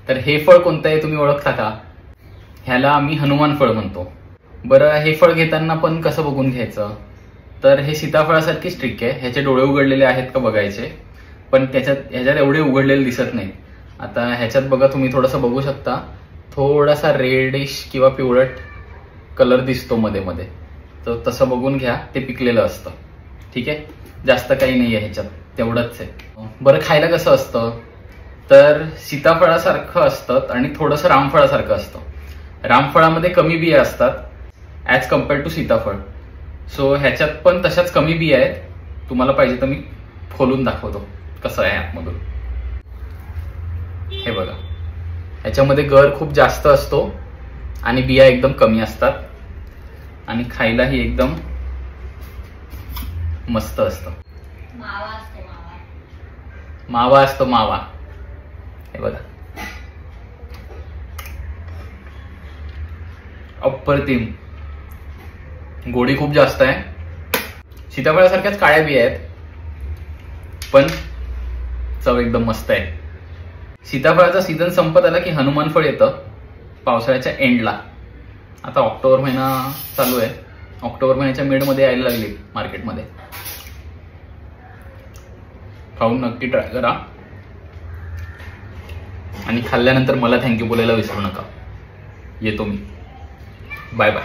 तर हे फळ कोणतं आहे तुम्ही ओळखता का? ह्याला आम्ही हनुमान फळ म्हणतो. बरं, हे फळ घेताना पण कसं बघून घ्यायचं? तर हे सीताफळासारखीच ट्रिक आहे. ह्याचे डोळे उघडलेले आहेत का बघायचे, पण ह्याच्यात एवढे उघडलेले दिसत नाही. आता ह्याच्यात बघा, तुम्ही थोडंसं बघू शकता, थोडासा रेडिश किंवा पिवळट कलर दिसतो मध्ये मध्ये. तर तसं बघून घ्या, ते पिकलेलं असतं. ठीक आहे, जास्त काही नाही आहे ह्याच्यात, तेवढंच आहे. बरं, खायला कसं असतं? तर सीताफळासारखं असतं आणि थोडंसं रामफळासारखं असतं. रामफळामध्ये कमी बिया असतात ॲज कम्पेअर्ड टू सीताफळ. सो ह्याच्यात पण तशाच कमी बिया आहेत. तुम्हाला पाहिजे तर मी खोलून दाखवतो कसं आहे आतमधून. हे बघा, ह्याच्यामध्ये गर खूप जास्त असतो आणि बिया एकदम कमी असतात आणि खायलाही एकदम मस्त असतं. मावा असतो, मावा. हे बघा, अप्रतिम. गोडी खूप जास्त आहे. सीताफळासारख्याच काळ्या बिया आहेत, पण चव एकदम मस्त आहे. सीताफळाचा सीझन संपत आला की हनुमान फळ येतं पावसाळ्याच्या एंडला. आता ऑक्टोबर महिना चालू आहे, ऑक्टोबर महिन्याच्या मिडमध्ये यायला लागली मार्केटमध्ये. खाऊन नक्की ट्राय करा आणि खाल्ल्यानंतर मला थँक्यू बोलायला विसरू नका. येतो मी. Bye bye.